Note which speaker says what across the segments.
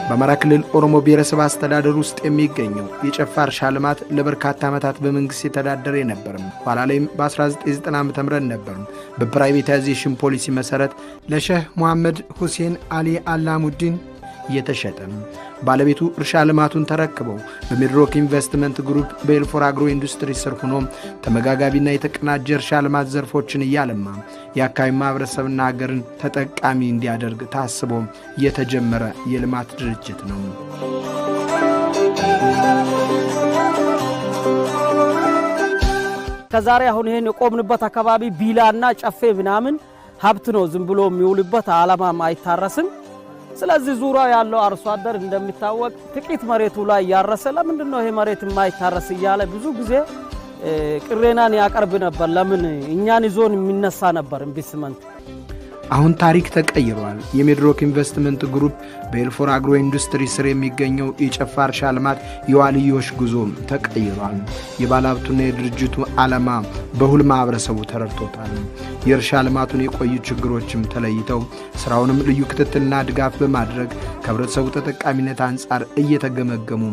Speaker 1: በአማራ ክልል ኦሮሞ ብሔረሰብ አስተዳደር ውስጥ የሚገኘው የጨፋ እርሻ ልማት ለበርካታ ዓመታት በመንግስት የተዳደረ የነበረም ኋላ ላይም በ1990 ዓ.ም ነበር በፕራይቬታይዜሽን ፖሊሲ መሰረት ለሼህ መሐመድ ሁሴን አሊ አላሙዲን የተሸጠ። ባለቤቱ እርሻ ልማቱን ተረክበው በሚድሮክ ኢንቨስትመንት ግሩፕ በኤልፎራ አግሮ ኢንዱስትሪ ስር ሆኖ ተመጋጋቢና የተቀናጀ እርሻ ልማት ዘርፎችን እያለማ የአካባቢ ማህበረሰብና ሀገርን ተጠቃሚ እንዲያደርግ ታስቦ የተጀመረ የልማት ድርጅት ነው።
Speaker 2: ከዛሬ አሁን ይሄን የቆምንበት አካባቢ ቢላና ጨፌ ምናምን ሀብት ነው ዝም ብሎ የሚውልበት ዓላማም አይታረስም። ስለዚህ ዙሪያ ያለው አርሶ አደር እንደሚታወቅ ጥቂት መሬቱ ላይ ያረሰ ለምንድን ነው ይሄ መሬት የማይታረስ እያለ ብዙ ጊዜ ቅሬናን ያቀርብ ነበር። ለምን እኛን ይዞን የሚነሳ ነበር ኢንቨስትመንት።
Speaker 1: አሁን ታሪክ ተቀይሯል። የሚድሮክ ኢንቨስትመንት ግሩፕ በኤልፎራ አግሮ ኢንዱስትሪ ስር የሚገኘው የጨፋ እርሻ ልማት የዋልዮሽ ጉዞ ተቀይሯል። የባለሀብቱና የድርጅቱ ዓላማ በሁሉ ማህበረሰቡ ተረድቶታል። የእርሻ ልማቱን የቆዩ ችግሮችም ተለይተው ስራውንም ልዩ ክትትልና ድጋፍ በማድረግ ከህብረተሰቡ ተጠቃሚነት አንጻር እየተገመገሙ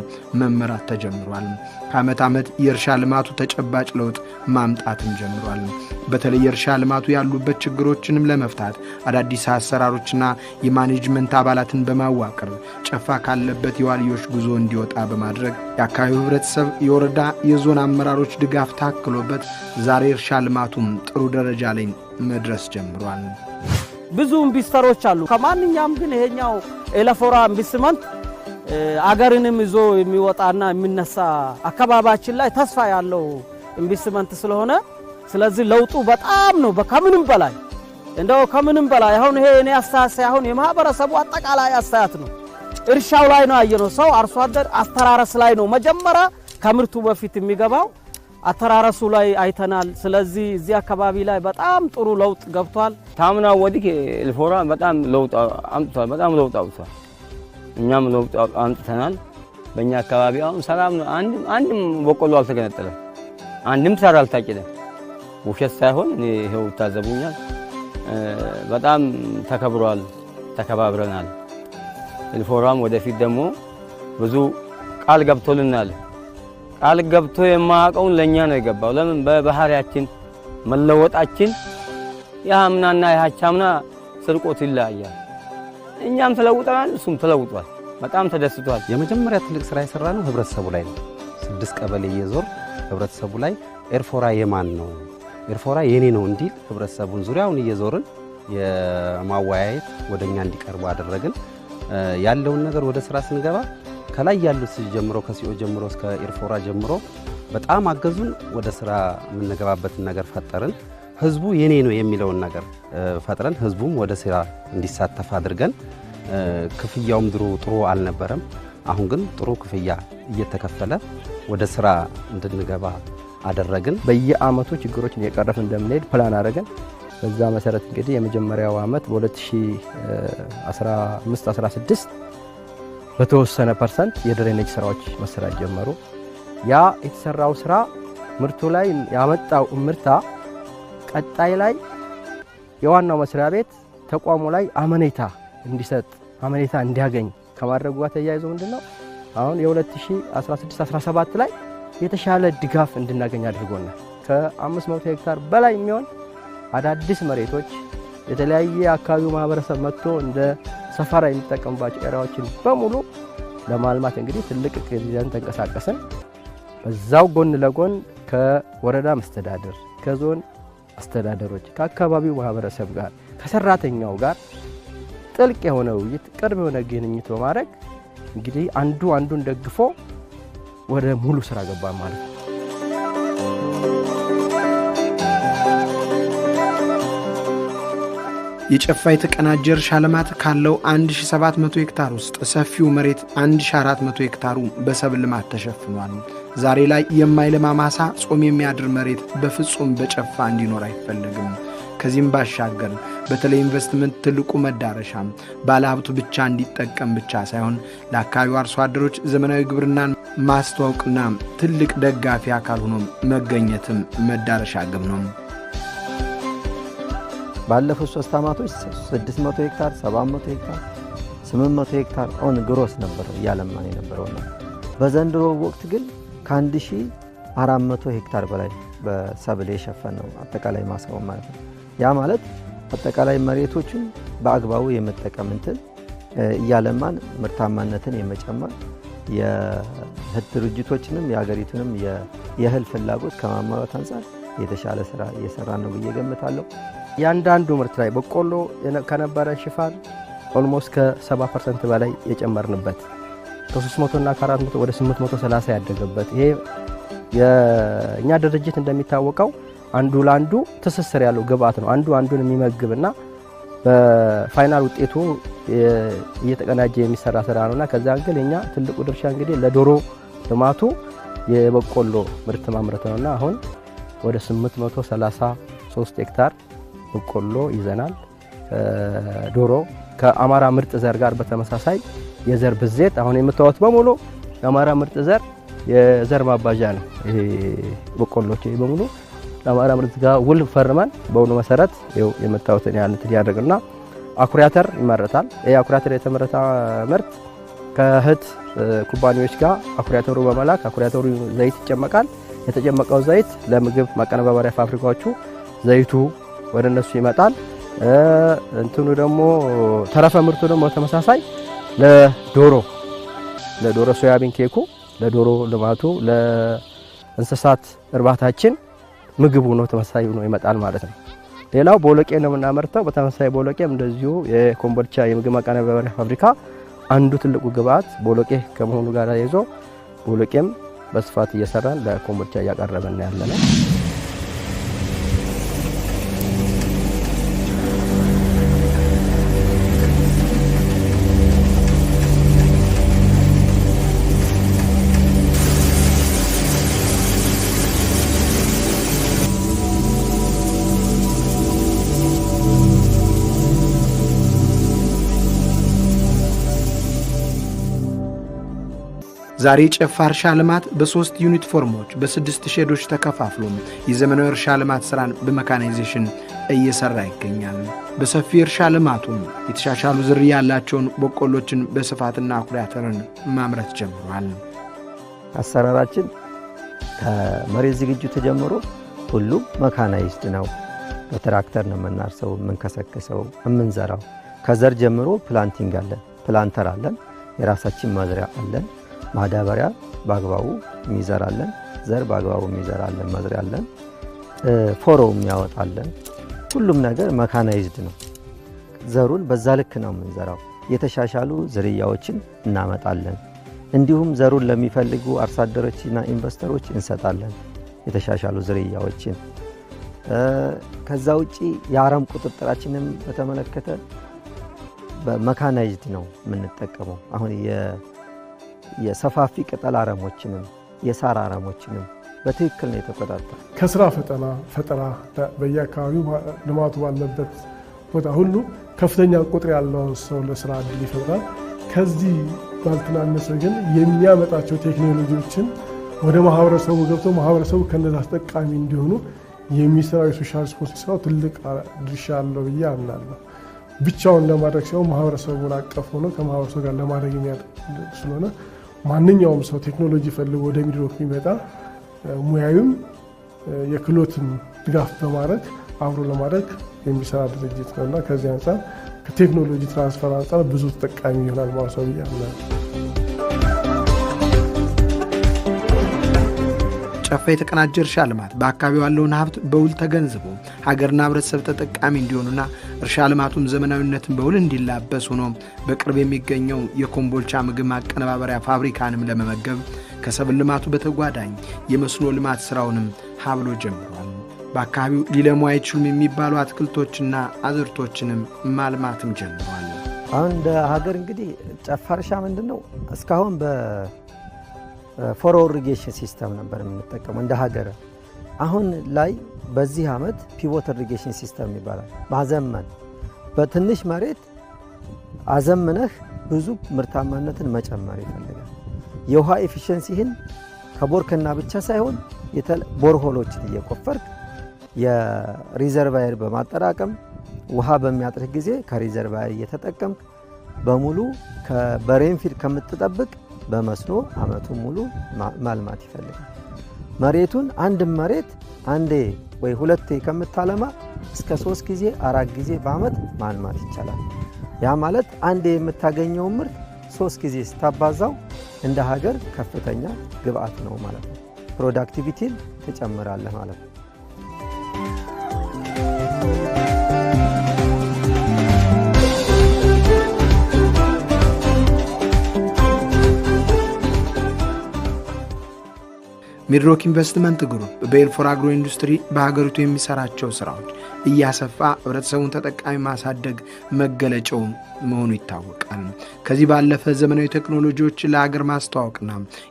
Speaker 1: መመራት ተጀምሯል። ከዓመት ዓመት የእርሻ ልማቱ ተጨባጭ ለውጥ ማምጣትም ጀምሯል። በተለይ የእርሻ ልማቱ ያሉበት ችግሮችንም ለመፍታት አዳዲስ አሰራሮችና የማኔጅመንት አባላትን በማዋቀር ጨፋ ካለበት የዋልዮሽ ጉዞ እንዲወጣ በማድረግ የአካባቢው ህብረተሰብ፣ የወረዳ፣ የዞን አመራሮች ድጋፍ ታክሎበት ዛሬ እርሻ ልማቱም ጥሩ ደረጃ ላይ መድረስ ጀምሯል።
Speaker 2: ብዙ ኢንቨስተሮች አሉ። ከማንኛውም ግን ይሄኛው ኤልፎራ ኢንቨስትመንት አገርንም ይዞ የሚወጣና የሚነሳ አካባቢያችን ላይ ተስፋ ያለው ኢንቨስትመንት ስለሆነ ስለዚህ ለውጡ በጣም ነው ከምንም በላይ እንደው ከምንም በላይ አሁን ይሄ እኔ አስተያየት ሳይሆን የማህበረሰቡ አጠቃላይ አስተያየት ነው። እርሻው ላይ ነው ያየነው። ሰው አርሶ አደር አስተራረስ ላይ ነው መጀመሪያ ከምርቱ በፊት የሚገባው አተራረሱ ላይ አይተናል። ስለዚህ እዚህ አካባቢ ላይ በጣም ጥሩ ለውጥ ገብቷል።
Speaker 3: ታምና ወዲህ ኤልፎራ በጣም ለውጥ አምጥቷል። በጣም ለውጥ አምጥቷል። እኛም ለውጥ አምጥተናል። በእኛ አካባቢ አሁን ሰላም ነው። አንድም በቆሎ አልተገነጠለም። አንድም ሳር አልታጨደም። ውሸት ሳይሆን እኔ ይሄው ታዘቡኛል። በጣም ተከብሯል። ተከባብረናል። ኤልፎራም ወደፊት ደግሞ ብዙ ቃል ገብቶልናል። ቃል ገብቶ የማያውቀውን ለኛ ነው የገባው። ለምን በባህሪያችን መለወጣችን ያምናና ያቻምና ስርቆት ይለያያል። እኛም ተለውጠናል፣ እሱም ተለውጧል። በጣም ተደስቷል።
Speaker 4: የመጀመሪያ ትልቅ ስራ የሰራነው ህብረተሰቡ ላይ ነው። 6 ቀበሌ እየዞር ህብረተሰቡ ላይ ኤልፎራ የማን ነው ኤልፎራ የኔ ነው እንዲል ህብረተሰቡን ዙሪያውን እየዞርን የማወያየት ወደኛ እንዲቀርቡ አደረግን። ያለውን ነገር ወደ ስራ ስንገባ ከላይ ያሉት ጀምሮ ከሲኦ ጀምሮ እስከ ኤልፎራ ጀምሮ በጣም አገዙን። ወደ ስራ የምንገባበትን ነገር ፈጠርን። ህዝቡ የኔ ነው የሚለውን ነገር ፈጥረን ህዝቡም ወደ ስራ እንዲሳተፍ አድርገን ክፍያውም ጥሩ አልነበረም። አሁን ግን ጥሩ ክፍያ እየተከፈለ ወደ ስራ እንድንገባ አደረግን።
Speaker 5: በየአመቱ ችግሮችን እየቀረፍን እንደምንሄድ ፕላን አደረግን። በዛ መሰረት እንግዲህ የመጀመሪያው አመት በ2015-16 በተወሰነ ፐርሰንት የድሬኔጅ ስራዎች መሰራት ጀመሩ። ያ የተሰራው ስራ ምርቱ ላይ ያመጣው ምርታ ቀጣይ ላይ የዋናው መስሪያ ቤት ተቋሙ ላይ አመኔታ እንዲሰጥ አመኔታ እንዲያገኝ ከማድረጉ ጋር ተያይዞ ምንድነው አሁን የ2016-17 ላይ የተሻለ ድጋፍ እንድናገኝ አድርጎናል። ከ500 ሄክታር በላይ የሚሆን አዳዲስ መሬቶች የተለያየ አካባቢው ማህበረሰብ መጥቶ እንደ ሰፈራ የሚጠቀምባቸው ኤሪያዎችን በሙሉ ለማልማት እንግዲህ ትልቅ እቅድ ይዘን ተንቀሳቀስን። በዛው ጎን ለጎን ከወረዳ መስተዳድር፣ ከዞን አስተዳደሮች፣ ከአካባቢው ማህበረሰብ ጋር፣ ከሰራተኛው ጋር ጥልቅ የሆነ ውይይት፣ ቅርብ የሆነ ግንኙነት በማድረግ እንግዲህ አንዱን ደግፎ ወደ ሙሉ ስራ ገባ ማለት ነው።
Speaker 1: የጨፋ የተቀናጀ እርሻ ልማት ካለው 1700 ሄክታር ውስጥ ሰፊው መሬት 1400 ሄክታሩ በሰብል ልማት ተሸፍኗል። ዛሬ ላይ የማይለማ ማሳ፣ ጾም የሚያድር መሬት በፍጹም በጨፋ እንዲኖር አይፈልግም። ከዚህም ባሻገር በተለይ ኢንቨስትመንት ትልቁ መዳረሻ ባለሀብቱ ብቻ እንዲጠቀም ብቻ ሳይሆን ለአካባቢው አርሶ አደሮች ዘመናዊ ግብርናን ማስተዋወቅና ትልቅ ደጋፊ አካል ሆኖ መገኘትም መዳረሻ ግብ ነው።
Speaker 5: ባለፉት 3 ዓመቶች 600 ሄክታር 700 ሄክታር
Speaker 6: 800 ሄክታር ኦን ግሮስ ነበር ያለማን የነበረውና በዘንድሮ ወቅት ግን ከ1400 ሄክታር በላይ በሰብል የሸፈነው አጠቃላይ ማሳው ማለት ነው። ያ ማለት አጠቃላይ መሬቶችን በአግባቡ የመጠቀም እንትን ያለማን ምርታማነትን የመጨመር የእህል ድርጅቶችንም የሀገሪቱንም የእህል ፍላጎት ከማሟላት አንፃር የተሻለ ስራ እየሰራ ነው ብዬ ገምታለሁ።
Speaker 5: ያንዳንዱ ምርት ላይ በቆሎ ከነበረ ሽፋን ኦልሞስት ከ70% በላይ የጨመርንበት ከ300 እና ከ400 ወደ 830 ያደገበት ይሄ የኛ ድርጅት እንደሚታወቀው አንዱ ላንዱ ትስስር ያለው ግብአት ነው። አንዱ አንዱን የሚመግብና በፋይናል ውጤቱ እየተቀናጀ የሚሰራ ስራ ነውና ከዛ አንግል የኛ ትልቁ ድርሻ እንግዲህ ለዶሮ ልማቱ የበቆሎ ምርት ማምረት ነውና አሁን ወደ 833 ሄክታር በቆሎ ይዘናል። ዶሮ ከአማራ ምርጥ ዘር ጋር በተመሳሳይ የዘር ብዜት አሁን የምታዩት በሙሉ የአማራ ምርጥ ዘር የዘር ማባዣ ነው። ይሄ በቆሎች በሙሉ ለአማራ ምርጥ ጋር ውል ፈርመን በውሉ መሰረት ይኸው የምታዩትን ያህል እንትን ያደርግና አኩሪ አተር ይመረታል። ይሄ አኩሪ አተር የተመረተ ምርት ከእህት ኩባንያዎች ጋር አኩሪ አተሩ በመላክ አኩሪ አተሩ ዘይት ይጨመቃል። የተጨመቀው ዘይት ለምግብ ማቀነባበሪያ ፋብሪካዎቹ ዘይቱ ወደ እነሱ ይመጣል። እንትኑ ደግሞ ተረፈ ምርቱ ደግሞ ተመሳሳይ ለዶሮ ሶያቢን ኬኩ ለዶሮ ልማቱ ለእንስሳት እርባታችን ምግቡ ነው ተመሳሳይ ነው ይመጣል ማለት ነው። ሌላው ቦሎቄ ነው የምናመርተው። በተመሳሳይ ቦሎቄም እንደዚሁ የኮምቦልቻ የምግብ ማቀነባበሪያ ፋብሪካ አንዱ ትልቁ ግብአት ቦሎቄ ከመሆኑ ጋር ይዞ ቦሎቄም በስፋት እየሰራን ለኮምቦልቻ እያቀረበን ያለነው።
Speaker 1: ዛሬ ጨፋ እርሻ ልማት በ3 ዩኒፎርሞች በ6 ሼዶች ተከፋፍሎ የዘመናዊ እርሻ ልማት ስራን በሜካናይዜሽን እየሰራ ይገኛል። በሰፊ እርሻ ልማቱም የተሻሻሉ ዝርያ ያላቸውን በቆሎችን በስፋትና አኩሪ አተርን ማምረት ጀምሯል።
Speaker 6: አሰራራችን ከመሬት ዝግጅት ጀምሮ ሁሉም ሜካናይዝድ ነው። በትራክተር ነው የምናርሰው፣ የምንከሰክሰው፣ የምንዘራው። ከዘር ጀምሮ ፕላንቲንግ አለን፣ ፕላንተር አለን፣ የራሳችን መዝሪያ አለን። ማዳበሪያ በአግባቡ የሚዘራለን፣ ዘር በአግባቡ የሚዘራለን፣ መዝሪያ አለን፣ ፎሮ የሚያወጣለን። ሁሉም ነገር ሜካናይዝድ ነው። ዘሩን በዛ ልክ ነው የምንዘራው። የተሻሻሉ ዝርያዎችን እናመጣለን። እንዲሁም ዘሩን ለሚፈልጉ አርሶ አደሮችና ኢንቨስተሮች እንሰጣለን የተሻሻሉ ዝርያዎችን። ከዛ ውጪ የአረም ቁጥጥራችንን በተመለከተ በሜካናይዝድ ነው የምንጠቀመው። አሁን የሰፋፊ ቅጠል አረሞችንም የሳር አረሞችንም በትክክል ነው የተቆጣጠረ።
Speaker 7: ከስራ ፈጠራ በየአካባቢው ልማቱ ባለበት ቦታ ሁሉ ከፍተኛ ቁጥር ያለው ሰው ለስራ እድል ይፈጥራል። ከዚህ ባልተናነሰ ግን የሚያመጣቸው ቴክኖሎጂዎችን ወደ ማህበረሰቡ ገብቶ ማህበረሰቡ ከነዛ ተጠቃሚ እንዲሆኑ የሚሰራው የሶሻል ስፖርት ስራው ትልቅ ድርሻ አለው ብዬ አምናለሁ። ብቻውን ለማድረግ ሲሆን ማህበረሰቡን አቀፍ ሆኖ ከማህበረሰቡ ጋር ለማድረግ የሚያደርግ ስለሆነ ማንኛውም ሰው ቴክኖሎጂ ፈልጎ ወደ ሚድሮክ የሚመጣ ሙያዊም የክህሎትም ድጋፍ በማድረግ አብሮ ለማድረግ የሚሰራ ድርጅት ነውና ከዚህ አንፃር ከቴክኖሎጂ ትራንስፈር አንፃር ብዙ ተጠቃሚ ይሆናል ማለት ነው ብዬ አምናለሁ።
Speaker 1: ጨፋ የተቀናጀ እርሻ ልማት በአካባቢው ያለውን ሀብት በውል ተገንዝቦ ሀገርና ህብረተሰብ ተጠቃሚ እንዲሆኑና እርሻ ልማቱም ዘመናዊነትን በውል እንዲላበስ ሆኖ በቅርብ የሚገኘው የኮምቦልቻ ምግብ ማቀነባበሪያ ፋብሪካንም ለመመገብ ከሰብል ልማቱ በተጓዳኝ የመስኖ ልማት ስራውንም ሀብሎ ጀምሯል። በአካባቢው ሊለሙ አይችሉም የሚባሉ አትክልቶችና አዝርቶችንም ማልማትም ጀምሯል።
Speaker 6: አሁን እንደ ሀገር እንግዲህ ጨፋ እርሻ ምንድነው እስካሁን ፎሮ ኢሪጌሽን ሲስተም ነበር የምንጠቀመው እንደ ሀገር። አሁን ላይ በዚህ አመት ፒቮት ኢሪጌሽን ሲስተም ይባላል። ማዘመን በትንሽ መሬት አዘምነህ ብዙ ምርታማነትን መጨመር ይፈልጋል። የውሃ ኤፊሺየንሲህን ከቦርከና ብቻ ሳይሆን ቦርሆሎችን እየቆፈርክ የሪዘርቫየር በማጠራቀም ውሃ በሚያጥርህ ጊዜ ከሪዘርቫየር እየተጠቀምክ በሙሉ በሬንፊድ ከምትጠብቅ በመስኖ አመቱን ሙሉ ማልማት ይፈልጋል። መሬቱን አንድ መሬት አንዴ ወይ ሁለቴ ከምታለማ እስከ 3 ጊዜ 4 ጊዜ በአመት ማልማት ይቻላል። ያ ማለት አንዴ የምታገኘው ምርት 3 ጊዜ ስታባዛው እንደ ሀገር ከፍተኛ ግብአት ነው ማለት ነው። ፕሮዳክቲቪቲን ትጨምራለህ ማለት ነው።
Speaker 1: ሚድሮክ ኢንቨስትመንት ግሩፕ በኤልፎራ አግሮ ኢንዱስትሪ በሀገሪቱ የሚሰራቸው ስራዎች እያሰፋ ህብረተሰቡን ተጠቃሚ ማሳደግ መገለጫው መሆኑ ይታወቃል። ከዚህ ባለፈ ዘመናዊ ቴክኖሎጂዎችን ለሀገር ማስተዋወቅና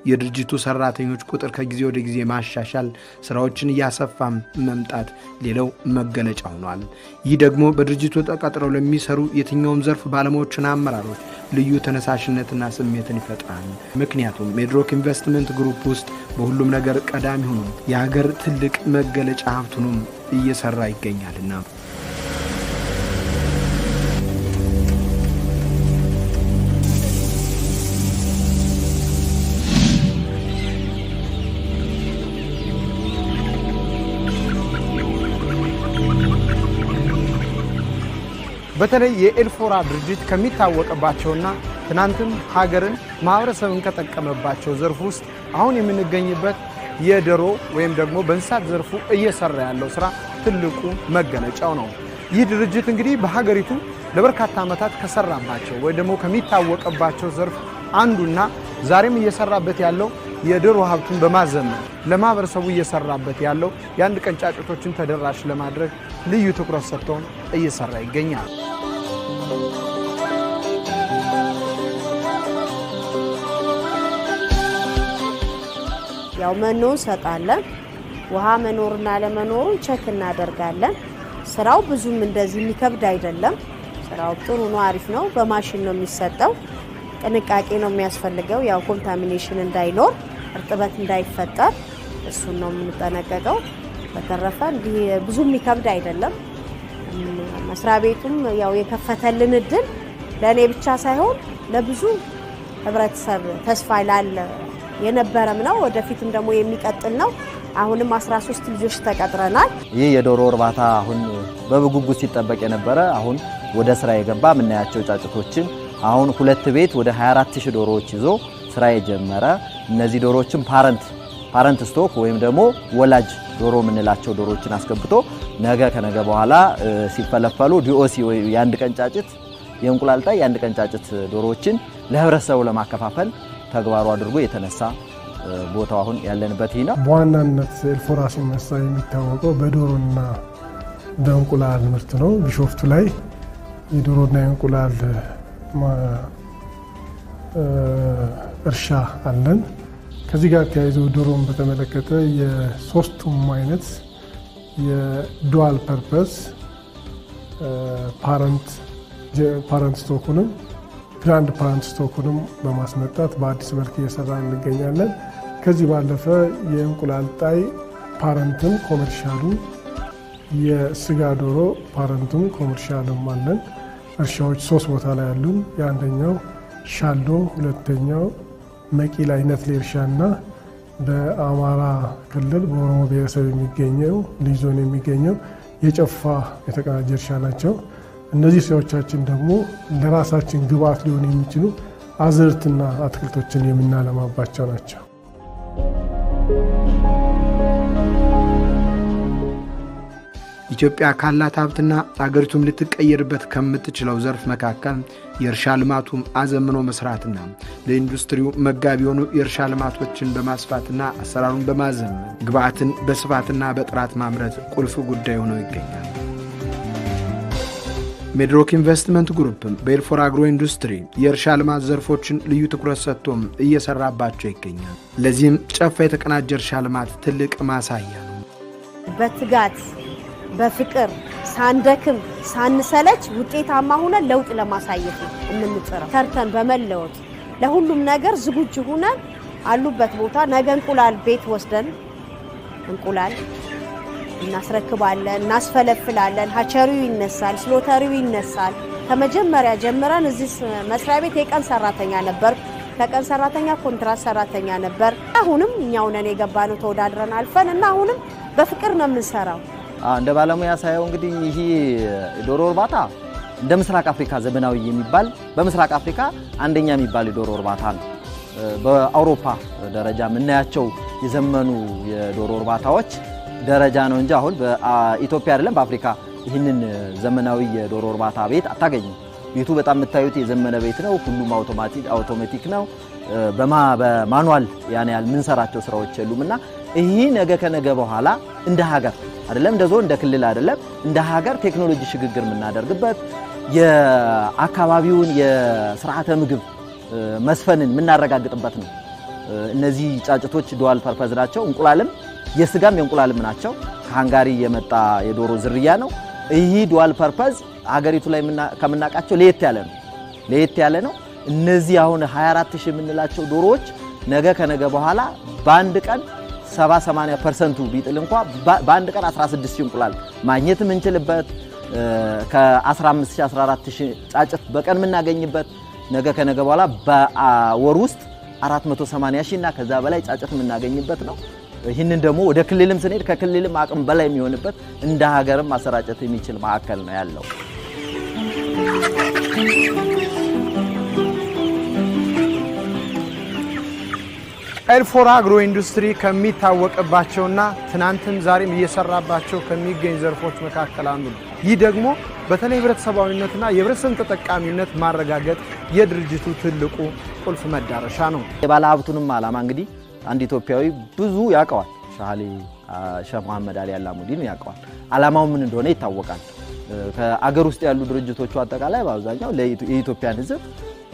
Speaker 1: የድርጅቱ ሰራተኞች ቁጥር ከጊዜ ወደ ጊዜ ማሻሻል ስራዎችን እያሰፋ መምጣት ሌላው መገለጫ ሆኗል። ይህ ደግሞ በድርጅቱ ተቀጥረው ለሚሰሩ የትኛውም ዘርፍ ባለሙያዎችና አመራሮች ልዩ ተነሳሽነትና ስሜትን ይፈጥራል። ምክንያቱም ሚድሮክ ኢንቨስትመንት ግሩፕ ውስጥ በሁሉም ነገር ቀዳሚ ሆኖ የሀገር ትልቅ መገለጫ ሀብቱንም እየሰራ ይገኛልና። በተለይ የኤልፎራ ድርጅት ከሚታወቅባቸውና ትናንትም ሀገርን ማህበረሰብን ከጠቀመባቸው ዘርፍ ውስጥ አሁን የምንገኝበት የዶሮ ወይም ደግሞ በእንስሳት ዘርፉ እየሰራ ያለው ስራ ትልቁ መገለጫው ነው። ይህ ድርጅት እንግዲህ በሀገሪቱ ለበርካታ ዓመታት ከሰራባቸው ወይ ደግሞ ከሚታወቅባቸው ዘርፍ አንዱና ዛሬም እየሰራበት ያለው የዶሮ ሀብቱን በማዘመን ለማህበረሰቡ እየሰራበት ያለው የአንድ ቀን ጫጩቶችን ተደራሽ ለማድረግ ልዩ ትኩረት ሰጥቶን እየሰራ ይገኛል።
Speaker 8: ያው መኖ ሰጣለን፣ ውሃ መኖርና ለመኖሩን ቼክ እናደርጋለን። ስራው ብዙም እንደዚህ የሚከብድ አይደለም። ስራው ጥሩ ነው፣ አሪፍ ነው። በማሽን ነው የሚሰጠው። ጥንቃቄ ነው የሚያስፈልገው። ያው ኮንታሚኔሽን እንዳይኖር፣ እርጥበት እንዳይፈጠር እሱን ነው የምንጠነቀቀው። በተረፈ እንዲህ ብዙ የሚከብድ አይደለም። መስሪያ ቤቱም ያው የከፈተልን እድል ለእኔ ብቻ ሳይሆን ለብዙ ህብረተሰብ ተስፋ ላለ የነበረም ነው፣ ወደፊትም ደግሞ የሚቀጥል ነው። አሁንም 13 ልጆች ተቀጥረናል።
Speaker 9: ይህ የዶሮ እርባታ አሁን በጉጉት ሲጠበቅ የነበረ አሁን ወደ ስራ የገባ የምናያቸው ጫጩቶችን አሁን 2 ቤት ወደ 24000 ዶሮዎች ይዞ ስራ የጀመረ እነዚህ ዶሮዎችን ፓረንት ስቶክ ወይም ደግሞ ወላጅ ዶሮ የምንላቸው ዶሮዎችን አስገብቶ ነገ ከነገ በኋላ ሲፈለፈሉ ዲኦሲ ወይ የአንድ ቀን ጫጭት የእንቁላል ጣይ የአንድ ቀን ጫጭት ዶሮዎችን ለህብረተሰቡ ለማከፋፈል ተግባሩ አድርጎ የተነሳ ቦታው አሁን ያለንበት ይሄ ነው።
Speaker 7: በዋናነት ኤልፎራ ሲነሳ የሚታወቀው በዶሮና በእንቁላል ምርት ነው። ቢሾፍቱ ላይ የዶሮና የእንቁላል እርሻ አለን። ከዚህ ጋር ተያይዞ ዶሮን በተመለከተ የሶስቱም አይነት የዱዋል ፐርፐስ ፓረንት ስቶኩንም ግራንድ ፓረንት ስቶኩንም በማስመጣት በአዲስ መልክ እየሰራ እንገኛለን። ከዚህ ባለፈ የእንቁላል ጣይ ፓረንትም ኮመርሻሉ፣ የስጋ ዶሮ ፓረንቱም ኮመርሻልም አለን። እርሻዎች 3 ቦታ ላይ ያሉን፣ የአንደኛው ሻሎ፣ ሁለተኛው መቂ ላይ ነትሌ እርሻና በአማራ ክልል በኦሮሞ ብሔረሰብ የሚገኘው ልዩ ዞን የሚገኘው የጨፋ የተቀናጀ እርሻ ናቸው። እነዚህ ሰዎቻችን ደግሞ ለራሳችን ግብአት ሊሆኑ የሚችሉ አዝርዕትና አትክልቶችን የምናለማባቸው ናቸው።
Speaker 1: ኢትዮጵያ ካላት ሀብትና አገሪቱም ልትቀየርበት ከምትችለው ዘርፍ መካከል የእርሻ ልማቱም አዘምኖ መስራትና ለኢንዱስትሪው መጋቢ የሆኑ የእርሻ ልማቶችን በማስፋትና አሰራሩን በማዘመን ግብአትን በስፋትና በጥራት ማምረት ቁልፍ ጉዳይ ሆኖ ይገኛል። ሚድሮክ ኢንቨስትመንት ግሩፕም በኤልፎራ አግሮ ኢንዱስትሪ የእርሻ ልማት ዘርፎችን ልዩ ትኩረት ሰጥቶም እየሰራባቸው ይገኛል። ለዚህም ጨፋ የተቀናጀ እርሻ ልማት ትልቅ ማሳያ ነው።
Speaker 8: በትጋት በፍቅር ሳንደክም ሳንሰለች ውጤታማ ሆነን ለውጥ ለማሳየት የምንጥረው ሰርተን በመለወጥ ለሁሉም ነገር ዝግጁ ሆነን አሉበት ቦታ ነገ እንቁላል ቤት ወስደን እንቁላል እናስረክባለን፣ እናስፈለፍላለን። ሀቸሪው ይነሳል፣ ስሎተሪው ይነሳል። ከመጀመሪያ ጀምረን እዚህ መስሪያ ቤት የቀን ሰራተኛ ነበር። ከቀን ሰራተኛ ኮንትራት ሰራተኛ ነበር። አሁንም እኛው ነን የገባነው ተወዳድረን አልፈን እና አሁንም በፍቅር ነው የምንሰራው።
Speaker 9: እንደ ባለሙያ ሳይሆን እንግዲህ ይሄ ዶሮ እርባታ እንደ ምስራቅ አፍሪካ ዘመናዊ የሚባል በምስራቅ አፍሪካ አንደኛ የሚባል የዶሮ እርባታ ነው። በአውሮፓ ደረጃ የምናያቸው የዘመኑ የዶሮ እርባታዎች ደረጃ ነው እንጂ አሁን በኢትዮጵያ አይደለም በአፍሪካ ይህንን ዘመናዊ የዶሮ እርባታ ቤት አታገኙም። ቤቱ በጣም የምታዩት የዘመነ ቤት ነው። ሁሉም አውቶማቲክ ነው። በማኑዋል ያን ያህል የምንሰራቸው ስራዎች የሉምና ይሄ ነገ ከነገ በኋላ እንደ ሀገር አይደለም እንደ ዞን እንደ ክልል አይደለም እንደ ሀገር ቴክኖሎጂ ሽግግር የምናደርግበት የአካባቢውን የስርዓተ ምግብ መስፈንን የምናረጋግጥበት ነው። እነዚህ ጫጭቶች ዱዋል ፐርፐዝ ናቸው። እንቁላልም የስጋም የእንቁላልም ናቸው። ከሃንጋሪ የመጣ የዶሮ ዝርያ ነው። ይህ ዱዋል ፐርፐዝ ሀገሪቱ ላይ ከምናቃቸው ለየት ያለ ነው። እነዚህ አሁን 24000 የምንላቸው ዶሮዎች ነገ ከነገ በኋላ በአንድ ቀን 70-80% ቢጥል እንኳን በአንድ ቀን 16000 እንቁላል ማግኘት የምንችልበት ከ15000-14000 ጫጭት በቀን የምናገኝበት ነገ ከነገ በኋላ በወር ውስጥ 480,000 እና ከዛ በላይ ጫጭት የምናገኝበት ነው። ይህንን ደግሞ ወደ ክልልም ስንሄድ ከክልልም አቅም በላይ የሚሆንበት እንደ ሀገርም ማሰራጨት የሚችል ማዕከል ነው ያለው።
Speaker 1: ኤልፎራ አግሮ ኢንዱስትሪ ከሚታወቅባቸውና ትናንትም ዛሬም እየሰራባቸው ከሚገኝ ዘርፎች መካከል አንዱ ነው። ይህ ደግሞ በተለይ ህብረተሰባዊነትና የህብረተሰብ ተጠቃሚነት ማረጋገጥ የድርጅቱ ትልቁ ቁልፍ መዳረሻ ነው።
Speaker 9: የባለ ሀብቱንም ዓላማ እንግዲህ አንድ ኢትዮጵያዊ ብዙ ያውቀዋል። ሼህ መሐመድ አሊ አላሙዲን ያውቀዋል። ዓላማው ምን እንደሆነ ይታወቃል። ከአገር ውስጥ ያሉ ድርጅቶቹ አጠቃላይ በአብዛኛው የኢትዮጵያን ህዝብ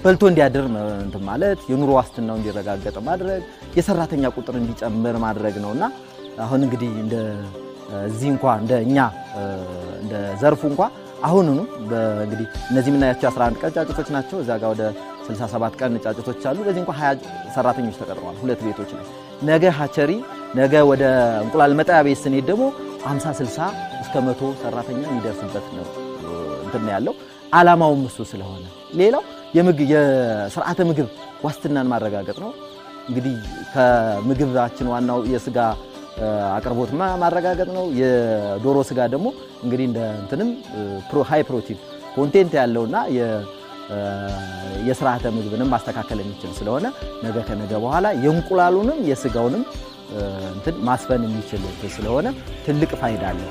Speaker 9: በልቶ እንዲያድር እንትን ማለት የኑሮ ዋስትናው እንዲረጋገጥ ማድረግ የሰራተኛ ቁጥር እንዲጨምር ማድረግ ነውና አሁን እንግዲህ እንደዚህ እንኳን እንደኛ እንደ ዘርፉ እንኳን አሁንኑ እንግዲህ እነዚህ የምናያቸው 11 ቀን ጫጭቶች ናቸው። እዛ ጋር ወደ 67 ቀን ጫጭቶች አሉ። በዚህ እንኳን 20 ሰራተኞች ተቀጥረዋል። ሁለት ቤቶች ላይ ነገ ሃቸሪ ነገ ወደ እንቁላል መጣያ ቤት ስንሄድ ደግሞ 50-60 እስከ 100 ሰራተኛ የሚደርስበት ነው እንትን ያለው ዓላማውም እሱ ስለሆነ ሌላው የስርዓተ ምግብ ዋስትናን ማረጋገጥ ነው። እንግዲህ ከምግባችን ዋናው የስጋ አቅርቦት ማረጋገጥ ነው። የዶሮ ስጋ ደግሞ እንግዲህ እንደ እንትንም ሃይ ፕሮቲን ኮንቴንት ያለውና የስርዓተ ምግብንም ማስተካከል የሚችል ስለሆነ ነገ ከነገ በኋላ የእንቁላሉንም የስጋውንም እንትን ማስፈን የሚችል ስለሆነ ትልቅ ፋይዳ አለው።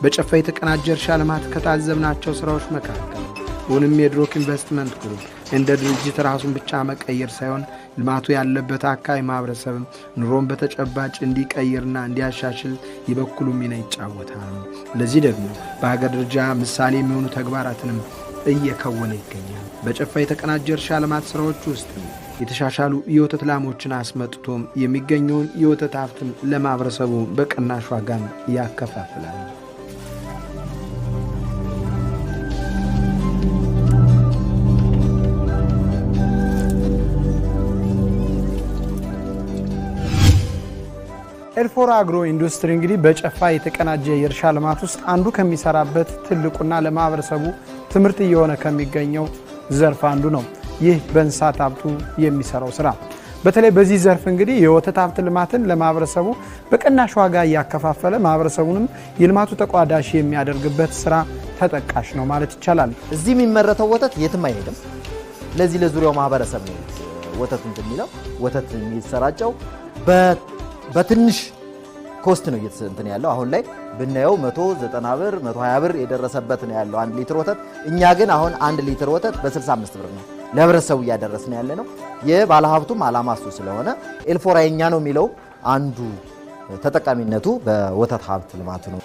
Speaker 1: በጨፋ የተቀናጀ እርሻ ልማት ከታዘብናቸው ስራዎች መካከል ሁሉም የድሮክ ኢንቨስትመንት ግሩፕ እንደ ድርጅት ራሱን ብቻ መቀየር ሳይሆን ልማቱ ያለበት አካባቢ ማህበረሰብ ኑሮን በተጨባጭ እንዲቀይርና እንዲያሻሽል የበኩሉ ሚና ይጫወታል። ለዚህ ደግሞ በሀገር ደረጃ ምሳሌ የሚሆኑ ተግባራትንም እየከወነ ይገኛል። በጨፋ የተቀናጀ እርሻ ልማት ስራዎች ውስጥ የተሻሻሉ የወተት ላሞችን አስመጥቶም የሚገኘውን የወተት ሀብትን ለማህበረሰቡ በቅናሽ ዋጋም ያከፋፍላል። ኤልፎራ አግሮ ኢንዱስትሪ እንግዲህ በጨፋ የተቀናጀ የእርሻ ልማት ውስጥ አንዱ ከሚሰራበት ትልቁና ለማህበረሰቡ ትምህርት እየሆነ ከሚገኘው ዘርፍ አንዱ ነው። ይህ በእንስሳት ሀብቱ የሚሰራው ስራ በተለይ በዚህ ዘርፍ እንግዲህ የወተት ሀብት ልማትን ለማህበረሰቡ በቅናሽ ዋጋ እያከፋፈለ ማህበረሰቡንም የልማቱ ተቋዳሽ የሚያደርግበት ስራ ተጠቃሽ ነው ማለት ይቻላል።
Speaker 9: እዚህ የሚመረተው ወተት የትም አይሄድም። ለዚህ ለዙሪያው ማህበረሰብ ነው ወተት እንደሚለው ወተት የሚሰራጨው በትንሽ ኮስት ነው እንትን ያለው። አሁን ላይ ብናየው 190 ብር 120 ብር የደረሰበት ነው ያለው 1 ሊትር ወተት። እኛ ግን አሁን 1 ሊትር ወተት በ65 ብር ነው ለህብረተሰቡ እያደረስን ያለ ነው። የባለሀብቱም ዓላማ እሱ ስለሆነ ኤልፎራ የኛ ነው የሚለው አንዱ ተጠቃሚነቱ በወተት ሀብት ልማቱ ነው።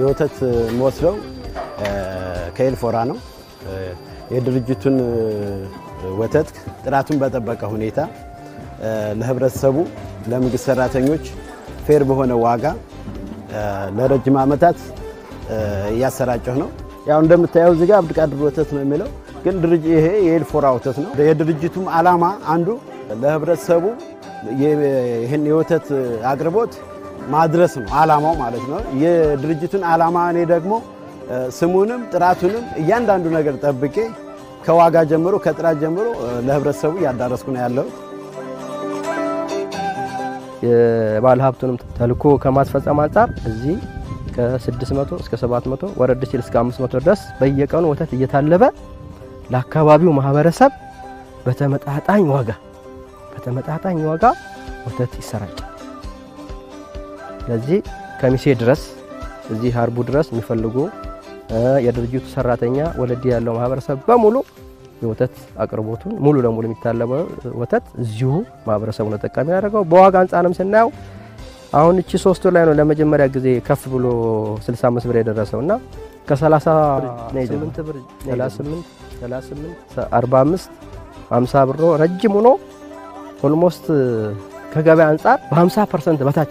Speaker 10: የወተት መወስደው ከኤልፎራ ነው። የድርጅቱን ወተት ጥራቱን በጠበቀ ሁኔታ ለህብረተሰቡ ለመንግስት ሰራተኞች ፌር በሆነ ዋጋ ለረጅም ዓመታት እያሰራጨሁ ነው። ያው እንደምታየው እዚህ ጋር አብዱልቃድር ወተት ነው የሚለው ግን ይሄ የኤልፎራ ወተት ነው። የድርጅቱም ዓላማ አንዱ ለህብረተሰቡ ይሄን የወተት አቅርቦት ማድረስ ነው ዓላማው ማለት ነው። የድርጅቱን ዓላማ እኔ ደግሞ ስሙንም ጥራቱንም እያንዳንዱ ነገር ጠብቄ ከዋጋ ጀምሮ ከጥራት ጀምሮ ለህብረተሰቡ ያዳረስኩ ነው ያለው።
Speaker 5: የባለ ሀብቱንም ተልኮ ከማስፈጸም አንፃር እዚህ ከ600 እስከ 700 ወረድ ሲል እስከ 500 ድረስ በየቀኑ ወተት እየታለበ ለአካባቢው ማህበረሰብ በተመጣጣኝ ዋጋ ወተት ይሰራጫል። ስለዚህ ከሚሴ ድረስ እዚህ ሀርቡ ድረስ የሚፈልጉ የድርጅቱ ሰራተኛ ወለዲ ያለው ማህበረሰብ በሙሉ የወተት አቅርቦቱን ሙሉ ለሙሉ የሚታለበው ወተት እዚሁ ማህበረሰቡን ተጠቃሚ ያደርገው። በዋጋ አንፃርም ስናየው አሁን እቺ 3 ወር ላይ ነው ለመጀመሪያ ጊዜ ከፍ ብሎ 65 ብር የደረሰውና ከ38 ብር 38 45 50 ብር ረጅም ሆኖ ኦልሞስት ከገበያ አንፃር በ50% በታች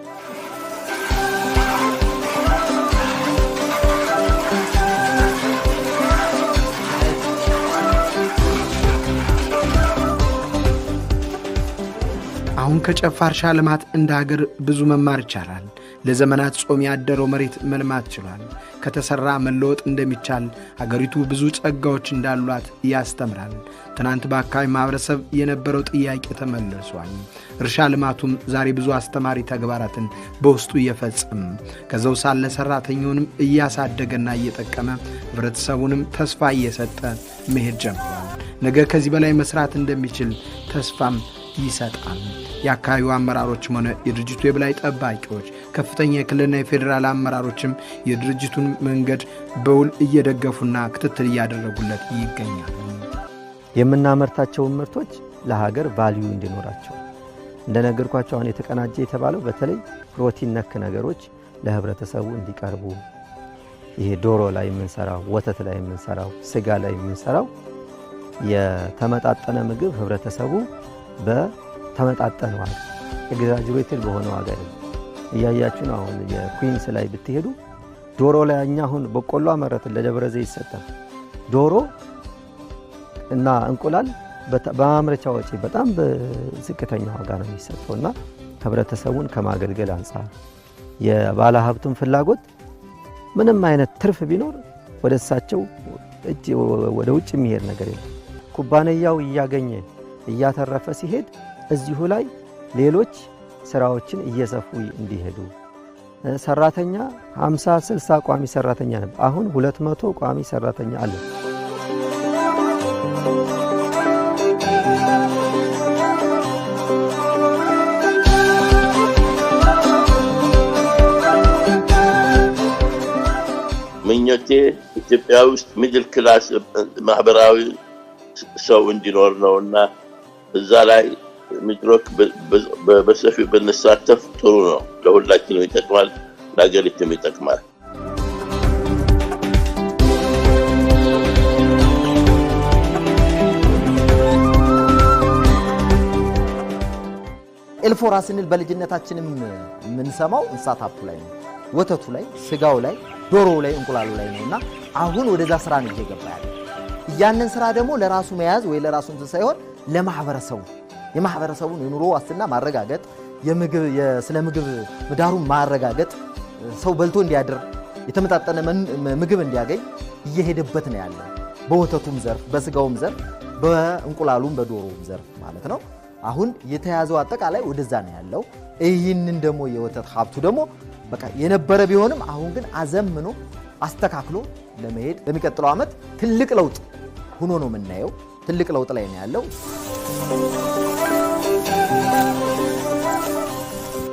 Speaker 1: አሁን ከጨፋ እርሻ ልማት እንደ ሀገር ብዙ መማር ይቻላል። ለዘመናት ጾም ያደረው መሬት መልማት ችሏል። ከተሰራ መለወጥ እንደሚቻል ሀገሪቱ ብዙ ጸጋዎች እንዳሏት ያስተምራል። ትናንት በአካባቢ ማህበረሰብ የነበረው ጥያቄ ተመልሷል። እርሻ ልማቱም ዛሬ ብዙ አስተማሪ ተግባራትን በውስጡ እየፈጸመ ከዛው ሳለ ሰራተኛውንም እያሳደገና እየጠቀመ ህብረተሰቡንም ተስፋ እየሰጠ መሄድ ጀምሯል። ነገ ከዚህ በላይ መስራት እንደሚችል ተስፋም ይሰጣል። የአካባቢው አመራሮችም ሆነ የድርጅቱ የበላይ ጠባቂዎች ከፍተኛ የክልልና የፌዴራል አመራሮችም የድርጅቱን መንገድ በውል እየደገፉና ክትትል እያደረጉለት ይገኛሉ።
Speaker 6: የምናመርታቸው ምርቶች ለሀገር ቫልዩ እንዲኖራቸው እንደነገርኳቸው አሁን የተቀናጀ የተባለው በተለይ ፕሮቲን ነክ ነገሮች ለህብረተሰቡ እንዲቀርቡ ይሄ ዶሮ ላይ የምንሰራው ወተት ላይ የምንሰራው ስጋ ላይ የምንሰራው የተመጣጠነ ምግብ ህብረተሰቡ በተመጣጠነ ዋጋ ኤግዛጅሬትድ በሆነ ዋጋ እያያችሁ ነው። አሁን የኩዊንስ ላይ ብትሄዱ ዶሮ ላይ እኛ አሁን በቆሎ አመረትን ለደብረ ዘይት ይሰጣል። ዶሮ እና እንቁላል በማምረቻ ወጪ በጣም በዝቅተኛ ዋጋ ነው የሚሰጠውና ህብረተሰቡን ከማገልገል አንፃር የባለ ሀብቱን ፍላጎት ምንም አይነት ትርፍ ቢኖር ወደ እሳቸው ወደ ውጭ የሚሄድ ነገር የለም። ኩባንያው እያገኘ እያተረፈ ሲሄድ እዚሁ ላይ ሌሎች ስራዎችን እየሰፉ እንዲሄዱ ሰራተኛ 50 60 ቋሚ ሰራተኛ ነበር። አሁን 200 ቋሚ ሰራተኛ አለ።
Speaker 11: ምኞቴ ኢትዮጵያ ውስጥ ሚድል ክላስ ማህበራዊ ሰው እንዲኖር ነውና እዛ ላይ ሚድሮክ በሰፊው ብንሳተፍ ጥሩ ነው። ለሁላችንም ይጠቅማል፣ ለሀገሪቱም ይጠቅማል።
Speaker 9: ኤልፎራ ስንል በልጅነታችንም የምንሰማው እንስሳት ሀብቱ ላይ ነው፣ ወተቱ ላይ፣ ስጋው ላይ፣ ዶሮው ላይ፣ እንቁላሉ ላይ ነውና አሁን ወደዛ ስራ ነው እየገባ ያለው። ያንን ስራ ደግሞ ለራሱ መያዝ ወይ ለራሱ እንትን ሳይሆን ለማህበረሰቡ የማህበረሰቡን የኑሮ ዋስትና ማረጋገጥ የስነ ምግብ ምህዳሩን ማረጋገጥ ሰው በልቶ እንዲያድር የተመጣጠነ ምግብ እንዲያገኝ እየሄደበት ነው ያለው። በወተቱም ዘርፍ በስጋውም ዘርፍ በእንቁላሉም በዶሮውም ዘርፍ ማለት ነው። አሁን የተያዘው አጠቃላይ ወደዛ ነው ያለው። ይህንን ደግሞ የወተት ሀብቱ ደግሞ በቃ የነበረ ቢሆንም አሁን ግን አዘምኖ አስተካክሎ ለመሄድ ለሚቀጥለው ዓመት ትልቅ ለውጥ ሆኖ ነው የምናየው። ትልቅ ለውጥ ላይ ነው ያለው።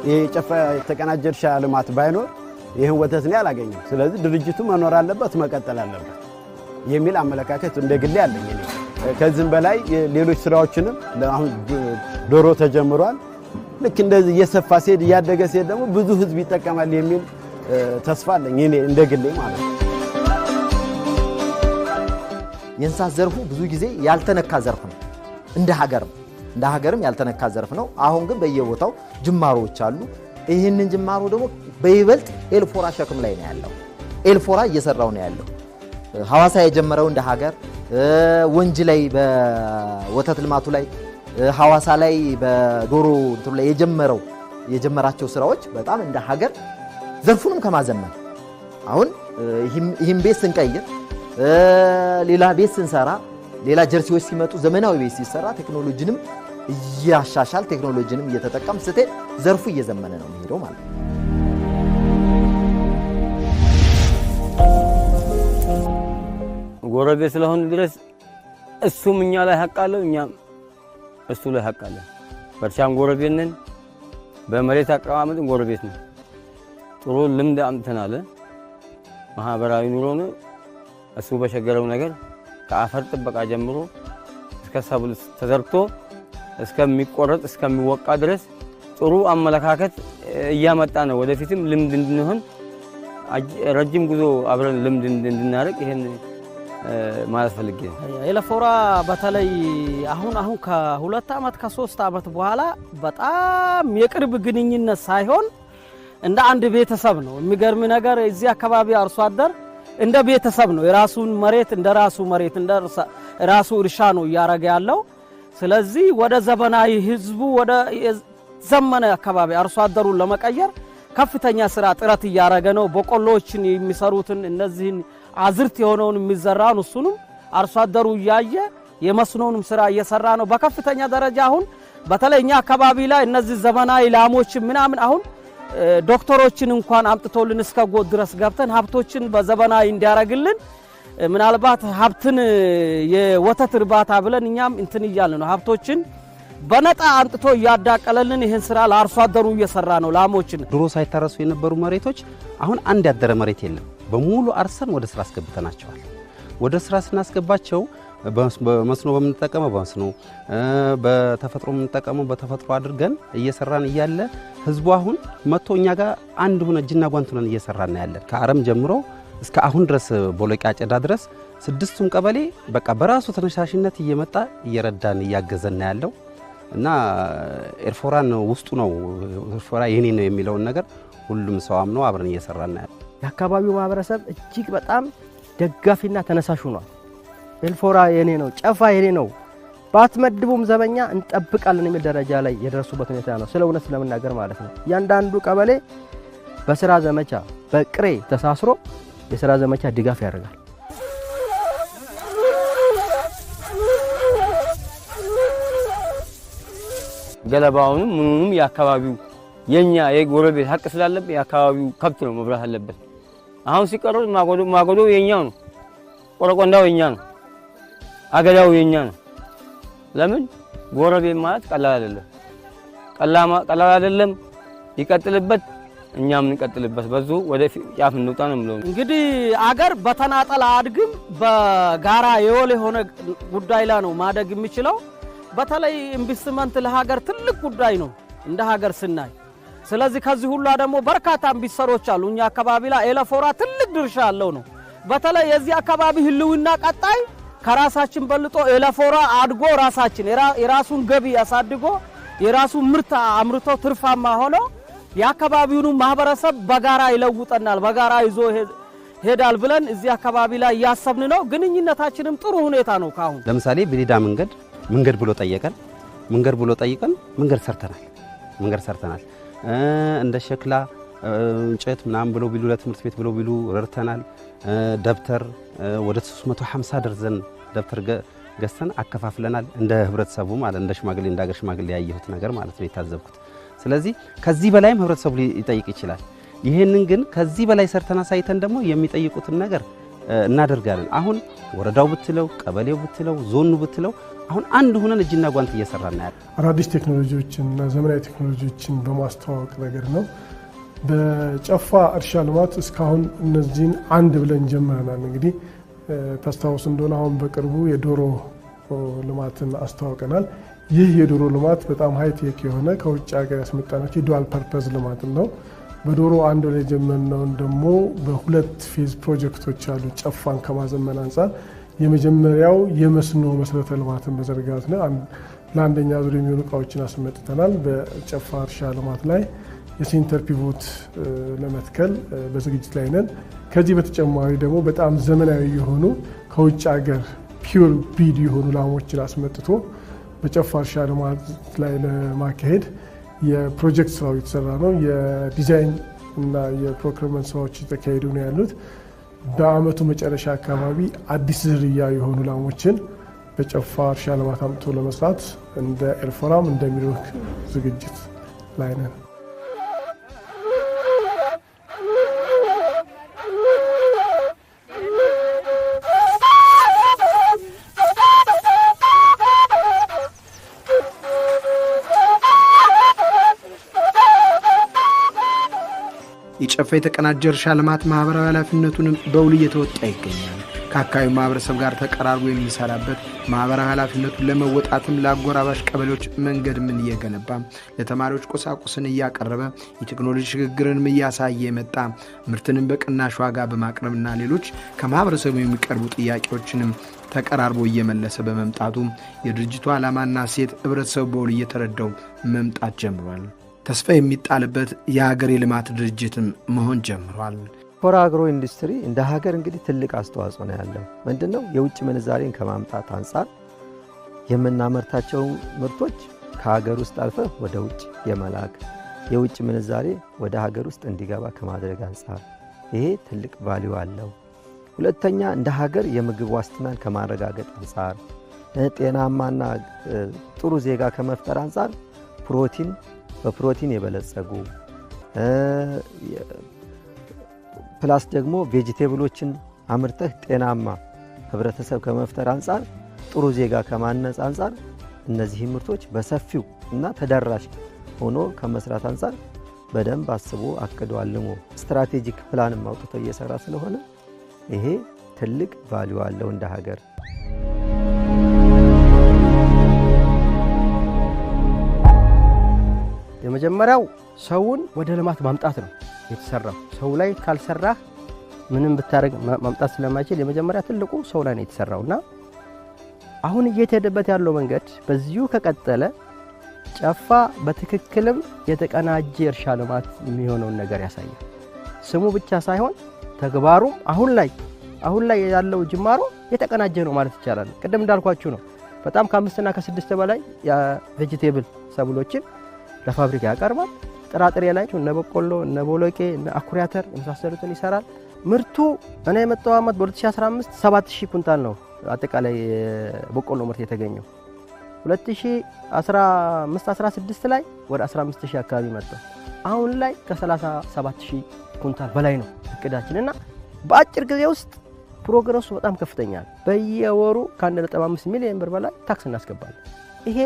Speaker 10: የጨፋ የተቀናጀ እርሻ ልማት ባይኖር ይህን ወተት ነው ያላገኘው። ስለዚህ ድርጅቱ መኖር አለበት መቀጠል አለበት የሚል አመለካከት እንደግሌ አለኝ። ከዚህም በላይ ሌሎች ስራዎችንም አሁን ዶሮ ተጀምሯል። ልክ እንደዚህ እየሰፋ ሲሄድ እያደገ ሲሄድ ደግሞ ብዙ ህዝብ ይጠቀማል የሚል ተስፋ አለኝ እኔ እንደግሌ ማለት ነው።
Speaker 9: የእንስሳት ዘርፉ ብዙ ጊዜ ያልተነካ ዘርፍ ነው እንደ ሀገር። እንደ ሀገርም ያልተነካ ዘርፍ ነው። አሁን ግን በየቦታው ጅማሮዎች አሉ። ይህንን ጅማሮ ደግሞ በይበልጥ ኤልፎራ ሸክም ላይ ነው ያለው። ኤልፎራ እየሰራው ነው ያለው። ሐዋሳ የጀመረው እንደ ሀገር ወንጂ ላይ በወተት ልማቱ ላይ ሐዋሳ ላይ በዶሮ እንትሉ ላይ የጀመራቸው ስራዎች በጣም እንደ ሀገር ዘርፉንም ከማዘመን አሁን ይህን ቤት ስንቀይር ሌላ ቤት ስንሰራ ሌላ ጀርሲዎች ሲመጡ ዘመናዊ ቤት ሲሰራ ቴክኖሎጂንም እያሻሻል ቴክኖሎጂንም እየተጠቀም ስትሄድ ዘርፉ እየዘመነ ነው የሚሄደው ማለት ነው።
Speaker 3: ጎረቤት ስለሆነ ድረስ እሱም እኛ ላይ ሐቅ አለው፣ እኛም እሱ ላይ ሐቅ አለ። በእርሻም ጎረቤት ነን፣ በመሬት አቀማመጥም ጎረቤት ነን። ጥሩ ልምድ አምጥተናል። ማህበራዊ ኑሮ ነው እሱ በሸገረው ነገር ከአፈር ጥበቃ ጀምሮ እስከ ሰብል ተዘርቶ እስከሚቆረጥ እስከሚወቃ ድረስ ጥሩ አመለካከት እያመጣ ነው። ወደፊትም ልምድ እንድንሆን ረጅም ጉዞ አብረን ልምድ እንድናረግ ይሄን ማለት ፈልጌ ነው።
Speaker 2: ኤለፎራ በተለይ አሁን ከ2 ዓመት ከ3 ዓመት በኋላ በጣም የቅርብ ግንኙነት ሳይሆን እንደ አንድ ቤተሰብ ነው። የሚገርም ነገር እዚህ አካባቢ አርሶ አደር እንደ ቤተሰብ ነው። የራሱን መሬት እንደ ራሱ መሬት እንደ ራሱ እርሻ ነው እያረገ ያለው። ስለዚህ ወደ ዘመናዊ ህዝቡ ወደ ዘመነ አካባቢ አርሶ አደሩን ለመቀየር ከፍተኛ ስራ ጥረት እያረገ ነው። በቆሎችን የሚሰሩትን እነዚህን አዝርት የሆነውን የሚዘራውን እሱንም አርሶ አደሩ እያየ የመስኖንም ስራ እየሰራ ነው በከፍተኛ ደረጃ። አሁን በተለይኛ አካባቢ ላይ እነዚህ ዘመናዊ ላሞች ምናምን አሁን ዶክተሮችን እንኳን አምጥቶልን እስከ ጎጥ ድረስ ገብተን ሀብቶችን በዘመናዊ እንዲያረግልን ምናልባት ሀብትን የወተት እርባታ ብለን እኛም እንትን እያልን ነው። ሀብቶችን በነጣ አምጥቶ እያዳቀለልን ይሄን ስራ ለአርሶ አደሩ እየሰራ ነው። ላሞችን
Speaker 4: ድሮ ሳይታረሱ የነበሩ መሬቶች አሁን አንድ ያደረ መሬት የለም። በሙሉ አርሰን ወደ ስራ አስገብተናቸዋል። ወደ ስራ ስናስገባቸው በመስኖ በምንጠቀመው በመስኖ በተፈጥሮ የምንጠቀመው በተፈጥሮ አድርገን እየሰራን እያለ ህዝቡ አሁን መጥቶ እኛ ጋር አንድ ሆነ እጅና ጓንት ሆነን እየሰራን ያለን ከአረም ጀምሮ እስከ አሁን ድረስ ቦለቃ አጨዳ ድረስ 6ቱም ቀበሌ በቃ በራሱ ተነሳሽነት እየመጣ እየረዳን እያገዘን ያለው እና ኤልፎራን ውስጡ ነው ኤልፎራ የኔ ነው የሚለውን ነገር ሁሉም ሰው አምኖ አብረን እየሰራን ያለው
Speaker 5: የአካባቢው ማህበረሰብ እጅግ በጣም ደጋፊና ተነሳሽ ሆኗል። ኤልፎራ የኔ ነው፣ ጨፋ የኔ ነው፣ ባትመድቡም ዘበኛ እንጠብቃለን የሚል ደረጃ ላይ የደረሱበት ሁኔታ ነው። ስለ እውነት ስለምናገር ማለት ነው። እያንዳንዱ ቀበሌ በስራ ዘመቻ በቅሬ ተሳስሮ የስራ ዘመቻ ድጋፍ ያደርጋል።
Speaker 3: ገለባውንም ምኑንም የአካባቢው የኛ የጎረቤት ሐቅ ስላለበት የአካባቢው ከብት ነው መብራት አለበት። አሁን ሲቀርብ ማጎዶ የኛው ነው፣ ቆረቆንዳው የኛ ነው፣ አገዳው የኛ ነው። ለምን ጎረቤት ማለት ቀላል አይደለም፣ ቀላል አይደለም። ይቀጥልበት፣ እኛም እንቀጥልበት፣ በዙ ወደ ጫፍ እንውጣ ነው የምለው።
Speaker 2: እንግዲህ አገር በተናጠል አድግም በጋራ የወል የሆነ ጉዳይ ላይ ነው ማደግ የሚችለው። በተለይ ኢንቨስትመንት ለሀገር ትልቅ ጉዳይ ነው እንደ ሀገር ስናይ። ስለዚህ ከዚህ ሁሉ ደግሞ በርካታ ኢንቨስተሮች አሉ እኛ አካባቢ ላይ። ኤለፎራ ትልቅ ድርሻ ያለው ነው። በተለይ የዚህ አካባቢ ህልውና ቀጣይ ከራሳችን በልጦ ኤለፎራ አድጎ ራሳችን የራሱን ገቢ ያሳድጎ የራሱን ምርት አምርቶ ትርፋማ ሆኖ የአካባቢውን ማህበረሰብ በጋራ ይለውጠናል፣ በጋራ ይዞ ሄዳል ብለን እዚህ አካባቢ ላይ ያሰብን ነው። ግንኙነታችንም ጥሩ ሁኔታ ነው። ካሁን
Speaker 4: ለምሳሌ ብሊዳ መንገድ ብሎ ጠየቀን፣ መንገድ ሰርተናል። እንደ ሸክላ እንጨት ምናምን ብሎ ቢሉ ለትምህርት ቤት ብሎ ቢሉ ረድተናል። ደብተር ወደ 350 ደርዘን ደብተር ገዝተን አከፋፍለናል። እንደ ህብረተሰቡ ማለት እንደ ሽማግሌ እንደ ሀገር ሽማግሌ ያየሁት ነገር ማለት ነው የታዘብኩት። ስለዚህ ከዚህ በላይም ህብረተሰቡ ሊጠይቅ ይችላል። ይሄንን ግን ከዚህ በላይ ሰርተና ሳይተን ደግሞ የሚጠይቁትን ነገር እናደርጋለን። አሁን ወረዳው ብትለው ቀበሌው ብትለው ዞኑ ብትለው አሁን አንድ ሆነን እጅና ጓንት እየሰራን ያለ
Speaker 7: አዳዲስ ቴክኖሎጂዎችንና ዘመናዊ ቴክኖሎጂዎችን በማስተዋወቅ ነገር ነው። በጨፋ እርሻ ልማት እስካሁን እነዚህን አንድ ብለን ጀምረናል። እንግዲህ ታስታውሱ እንደሆነ አሁን በቅርቡ የዶሮ ልማትን አስተዋውቀናል። ይህ የዶሮ ልማት በጣም ሃይቴክ የሆነ ከውጭ ሀገር ያስመጣናቸው የዱዋል ፐርፐዝ ልማት ነው። በዶሮ አንድ ላይ ጀመርነውን ደግሞ በሁለት ፌዝ ፕሮጀክቶች አሉ። ጨፋን ከማዘመን አንጻር የመጀመሪያው የመስኖ መሰረተ ልማትን መዘርጋት ነው። ለአንደኛ ዙር የሚሆኑ እቃዎችን አስመጥተናል። በጨፋ እርሻ ልማት ላይ የሴንተር ፒቮት ለመትከል በዝግጅት ላይ ነን። ከዚህ በተጨማሪ ደግሞ በጣም ዘመናዊ የሆኑ ከውጭ ሀገር ፒውር ብሪድ የሆኑ ላሞችን አስመጥቶ በጨፋ እርሻ ልማት ላይ ለማካሄድ የፕሮጀክት ስራው የተሰራ ነው። የዲዛይን እና የፕሮክሪመንት ስራዎች የተካሄዱ ነው ያሉት። በአመቱ መጨረሻ አካባቢ አዲስ ዝርያ የሆኑ ላሞችን በጨፋ እርሻ ልማት አምጥቶ ለመስራት እንደ ኤልፎራም እንደ ሚድሮክ ዝግጅት ላይ ነን።
Speaker 1: የጨፋ የተቀናጀ እርሻ ልማት ማህበራዊ ኃላፊነቱንም በውል እየተወጣ ይገኛል። ከአካባቢው ማህበረሰብ ጋር ተቀራርቦ የሚሰራበት ማህበራዊ ኃላፊነቱን ለመወጣትም ለአጎራባሽ ቀበሌዎች መንገድ ምን እየገነባ ለተማሪዎች ቁሳቁስን እያቀረበ የቴክኖሎጂ ሽግግርንም እያሳየ የመጣ ምርትንም በቅናሽ ዋጋ በማቅረብና ሌሎች ከማህበረሰቡ የሚቀርቡ ጥያቄዎችንም ተቀራርቦ እየመለሰ በመምጣቱ የድርጅቱ ዓላማና ሴት ህብረተሰቡ በውል እየተረዳው መምጣት ጀምሯል። ተስፋ የሚጣልበት የሀገር የልማት ድርጅትም መሆን ጀምሯል።
Speaker 6: ኤልፎራ አግሮ ኢንዱስትሪ እንደ ሀገር እንግዲህ ትልቅ አስተዋጽኦ ነው ያለው። ምንድነው? የውጭ ምንዛሬን ከማምጣት አንፃር የምናመርታቸው ምርቶች ከሀገር ውስጥ አልፈ ወደ ውጭ የመላክ የውጭ ምንዛሬ ወደ ሀገር ውስጥ እንዲገባ ከማድረግ አንፃር ይሄ ትልቅ ቫልዩ አለው። ሁለተኛ እንደ ሀገር የምግብ ዋስትናን ከማረጋገጥ አንፃር ጤናማና ጥሩ ዜጋ ከመፍጠር አንፃር በፕሮቲን የበለጸጉ ፕላስ ደግሞ ቬጂቴብሎችን አምርተህ ጤናማ ህብረተሰብ ከመፍጠር አንፃር ጥሩ ዜጋ ከማነጽ አንፃር እነዚህ ምርቶች በሰፊው እና ተደራሽ ሆኖ ከመስራት አንፃር በደንብ አስቦ አቅዶ አልሞ ስትራቴጂክ ፕላን አውጥቶ እየሰራ ስለሆነ ይሄ ትልቅ ቫልዩ አለው እንደ ሀገር።
Speaker 5: የመጀመሪያው ሰውን ወደ ልማት ማምጣት ነው የተሰራው። ሰው ላይ ካልሰራህ ምንም ብታረግ ማምጣት ስለማይችል የመጀመሪያ ትልቁ ሰው ላይ ነው የተሰራውና አሁን እየተሄደበት ያለው መንገድ በዚሁ ከቀጠለ ጨፋ በትክክልም የተቀናጀ እርሻ ልማት የሚሆነውን ነገር ያሳያል። ስሙ ብቻ ሳይሆን ተግባሩም አሁን ላይ ያለው ጅማሮ የተቀናጀ ነው ማለት ይቻላል። ቅድም እንዳልኳችሁ ነው። በጣም ከ5 እና ከ6 በላይ የቬጂቴብል ሰብሎችን ለፋብሪካ ያቀርባል። ጥራጥሬ ላይ እነ በቆሎ እነ ቦሎቄ እነ አኩሪ አተር የመሳሰሉትን ይሰራል። ምርቱ እኔ የመጣው አመት በ2015 7000 ኩንታል ነው አጠቃላይ በቆሎ ምርት የተገኘው። 2015-16 ላይ ወደ 15000 አካባቢ መጣ። አሁን ላይ ከ37000 ኩንታል በላይ ነው እቅዳችንና በአጭር ጊዜ ውስጥ ፕሮግረሱ በጣም ከፍተኛ ነው። በየወሩ ከ1.5 ሚሊዮን ብር በላይ ታክስ እናስገባለን። ይሄ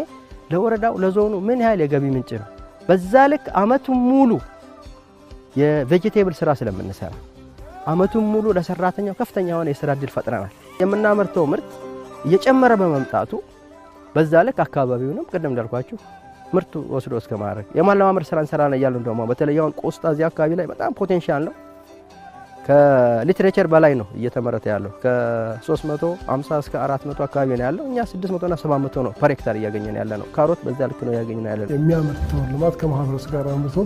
Speaker 5: ለወረዳው ለዞኑ ምን ያህል የገቢ ምንጭ ነው። በዛ ልክ አመቱን ሙሉ የቬጂቴብል ስራ ስለምንሰራ አመቱን ሙሉ ለሰራተኛው ከፍተኛ የሆነ የስራ እድል ፈጥረናል። የምናመርተው ምርት እየጨመረ በመምጣቱ በዛ ልክ አካባቢውንም ቅድም እንዳልኳችሁ ምርቱ ወስዶ እስከ ማድረግ የማለማመድ ስራ እንሰራለን እያልን ደግሞ በተለይ አሁን ቆስጣ እዚህ አካባቢ ላይ በጣም ፖቴንሻል ነው። ከሊትሬቸር በላይ ነው እየተመረተ ያለው። ከ350 እስከ 400 አካባቢ ነው ያለው። እኛ 600 እና 700 ነው ፐር ሄክታር እያገኘን ያለ ነው። ካሮት በዛ ልክ ነው ያገኘን ያለ ነው።
Speaker 7: የሚያመርተው ልማት ከማህበረሰቡ ጋር አምርቶ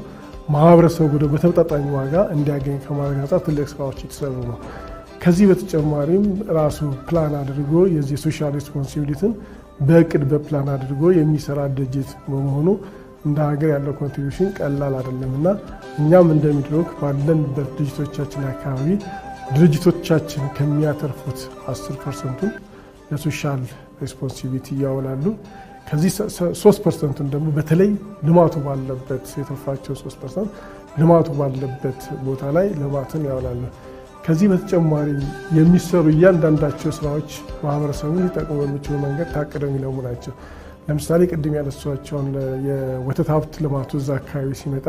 Speaker 7: ማህበረሰቡ ወደ በተመጣጣኝ ዋጋ እንዲያገኝ ከማድረግ አንፃር ትልቅ ስራዎች የተሰሩ ነው። ከዚህ በተጨማሪም ራሱ ፕላን አድርጎ የዚህ ሶሻል ሪስፖንሲቢሊቲን በእቅድ በፕላን አድርጎ የሚሰራ ድርጅት በመሆኑ እንደ ሀገር ያለው ኮንትሪቢዩሽን ቀላል አይደለምና እኛም እንደ ሚድሮክ ባለንበት ድርጅቶቻችን አካባቢ ድርጅቶቻችን ከሚያተርፉት 10% ለሶሻል ሪስፖንሲቢሊቲ ያውላሉ። ከዚህ 3% ደግሞ በተለይ ልማቱ ባለበት የተፋቸው 3% ልማቱ ባለበት ቦታ ላይ ልማትን ያውላሉ። ከዚህ በተጨማሪ የሚሰሩ እያንዳንዳቸው ስራዎች ማህበረሰቡን ሊጠቅሙ በሚችሉ መንገድ ታቅደው የሚለሙ ናቸው። ለምሳሌ ቅድም ያነሷቸውን የወተት ሀብት ልማቱ እዛ አካባቢ ሲመጣ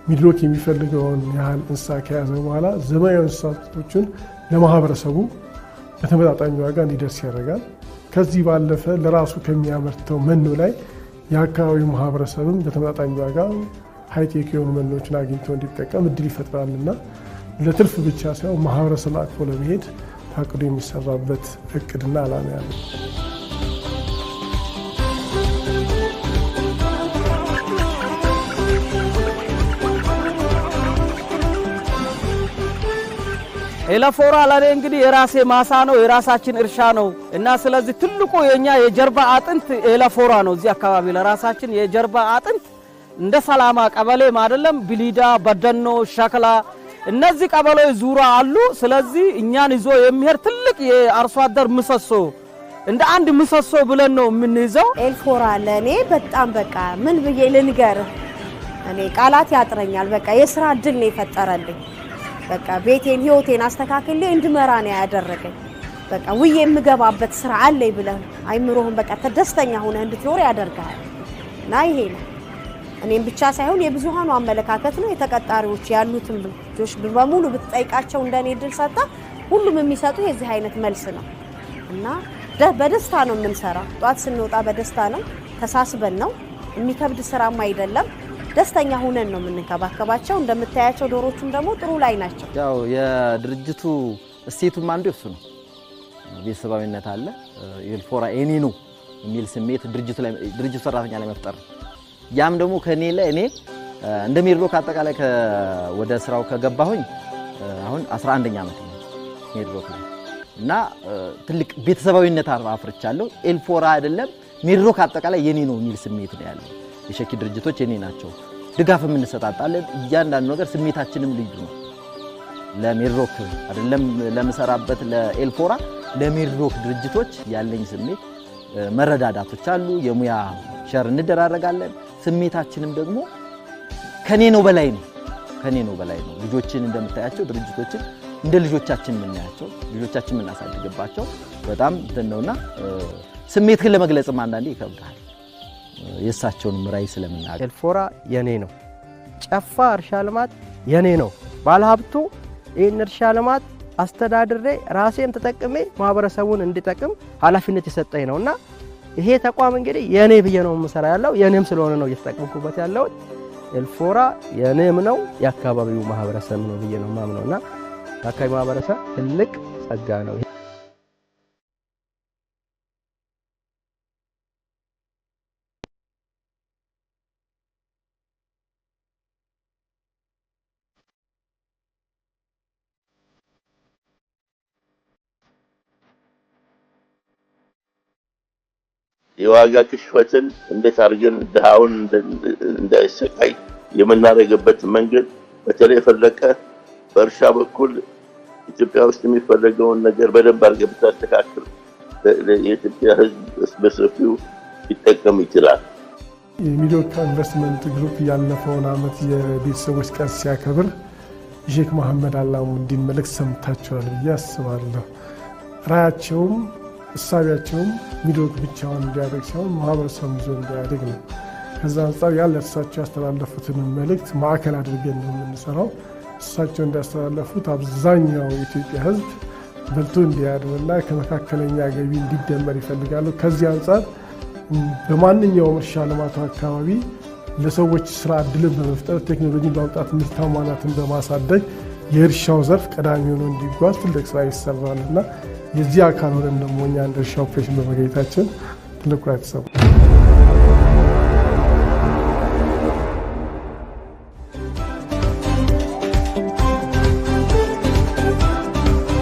Speaker 7: ሚድሮክ የሚፈልገውን ያህል እንስሳ ከያዘ በኋላ ዘመናዊ እንስሳቶችን ለማህበረሰቡ በተመጣጣኝ ዋጋ እንዲደርስ ያደርጋል። ከዚህ ባለፈ ለራሱ ከሚያመርተው መኖ ላይ የአካባቢው ማህበረሰብም በተመጣጣኝ ዋጋ ሃይቴክ የሆኑ መኖችን አግኝቶ እንዲጠቀም እድል ይፈጥራልና ለትርፍ ብቻ ሳይሆን ማህበረሰብ አቅፎ ለመሄድ ታቅዶ የሚሰራበት እቅድና ዓላማ ያለው
Speaker 2: ኤለፎራ ለኔ እንግዲህ የራሴ ማሳ ነው የራሳችን እርሻ ነው እና ስለዚህ ትልቁ የኛ የጀርባ አጥንት ኤለፎራ ነው። እዚህ አካባቢ ለራሳችን የጀርባ አጥንት እንደ ሰላማ ቀበሌም አይደለም ብሊዳ፣ በደኖ፣ ሸክላ እነዚህ ቀበሌዎች ዙሪያ አሉ። ስለዚህ እኛን ይዞ የሚሄድ ትልቅ የአርሶ አደር ምሰሶ እንደ አንድ ምሰሶ ብለን ነው የምንይዘው።
Speaker 8: ኤልፎራ ለኔ በጣም በቃ ምን ብዬ ልንገር እኔ ቃላት ያጥረኛል። በቃ የሥራ እድል ነው የፈጠረልኝ። በቃ ቤቴን ህይወቴን አስተካክሌ እንድመራ ነው ያደረገኝ። በቃ ውዬ የምገባበት ስራ አለኝ ብለህ አይምሮህን በቃ ተደስተኛ ሆነ እንድትኖር ያደርጋል እና ይሄ ነው እኔም ብቻ ሳይሆን የብዙሃኑ አመለካከት ነው። የተቀጣሪዎች ያሉትን ልጆች በሙሉ ብትጠይቃቸው እንደኔ እድል ሰጣ ሁሉም የሚሰጡ የዚህ አይነት መልስ ነው እና በደስታ ነው የምንሰራው። ጧት ስንወጣ በደስታ ነው፣ ተሳስበን ነው። የሚከብድ ስራም አይደለም። ደስተኛ ሆነን ነው የምንከባከባቸው። እንደምታያቸው ዶሮቹም ደግሞ ጥሩ ላይ ናቸው።
Speaker 9: ያው የድርጅቱ እሴቱም አንዱ እሱ ነው። ቤተሰባዊነት አለ። ኤልፎራ የኔ ነው የሚል ስሜት ድርጅቱ ሰራተኛ ላይ መፍጠር ነው። ያም ደግሞ ከኔ ላይ እኔ እንደ ሜድሮክ አጠቃላይ ወደ ስራው ከገባሁኝ አሁን 11ኛ ዓመት ነው ሜድሮክ ላይ እና ትልቅ ቤተሰባዊነት አፍርቻለሁ። ኤልፎራ አይደለም ሜድሮክ አጠቃላይ የኔ ነው የሚል ስሜት ነው ያለው። የሸኪ ድርጅቶች የኔ ናቸው። ድጋፍ የምንሰጣጣለን። እያንዳንዱ ነገር ስሜታችንም ልዩ ነው። ለሜድሮክ አይደለም ለምሰራበት ለኤልፎራ ለሜድሮክ ድርጅቶች ያለኝ ስሜት መረዳዳቶች አሉ። የሙያ ሸር እንደራረጋለን። ስሜታችንም ደግሞ ከኔ ነው በላይ ነው። ልጆችን እንደምታያቸው ድርጅቶችን እንደ ልጆቻችን የምናያቸው ልጆቻችን የምናሳድግባቸው በጣም ነውና ስሜትህን ለመግለጽም አንዳንዴ ይከብዳል። የሳቸውን ምራይ ስለምናገር
Speaker 5: ኤልፎራ የኔ ነው፣ ጨፋ እርሻ ልማት የኔ ነው። ባለሀብቱ ይህን እርሻ ልማት አስተዳድሬ ራሴን ተጠቅሜ ማህበረሰቡን እንዲጠቅም ኃላፊነት የሰጠኝ ነውና ይሄ ተቋም እንግዲህ የኔ ብዬ ነው የምሰራ ያለው የኔም ስለሆነ ነው እየተጠቀምኩበት ያለው። ኤልፎራ የኔም ነው የአካባቢው ማህበረሰብ ነው ብዬ ነው ማምነውና የአካባቢው ማህበረሰብ ትልቅ ጸጋ ነው።
Speaker 11: የዋጋ ክሽፈትን እንዴት አድርገን ድሃውን እንዳይሰቃይ የምናደርግበት መንገድ በተለይ ፈለቀ በእርሻ በኩል ኢትዮጵያ ውስጥ የሚፈልገውን ነገር በደንብ አድርገህ ብታስተካክል የኢትዮጵያ ሕዝብ በሰፊው ሊጠቀም ይችላል።
Speaker 7: የሚዶካ ኢንቨስትመንት ግሩፕ ያለፈውን ዓመት የቤተሰቦች ቀን ሲያከብር ሼክ መሐመድ አላሙዲን መልእክት ሰምታችኋል ብዬ አስባለሁ። ራያቸውም እሳቢያቸውም ሚዶክ ብቻውን እንዲያደግ ሳይሆን ማህበረሰቡ ይዞ እንዲያደግ ነው። ከዛ አንጻር ያለ እሳቸው ያስተላለፉትን መልእክት ማዕከል አድርገን ነው የምንሰራው። እሳቸው እንዳስተላለፉት አብዛኛው የኢትዮጵያ ሕዝብ በልቶ እንዲያድርና ከመካከለኛ ገቢ እንዲደመር ይፈልጋሉ። ከዚህ አንጻር በማንኛውም እርሻ ልማቱ አካባቢ ለሰዎች ስራ እድልን በመፍጠር ቴክኖሎጂን በማምጣት ምርታማነትን በማሳደግ የእርሻው ዘርፍ ቀዳሚ ሆኖ እንዲጓዝ ትልቅ ስራ ይሰራልና የዚህ አካል ሆነን ደግሞ እኛ እንደ እርሻ ኦፕሬሽን በመገኘታችን ትልቅ ኩራት ይሰማል።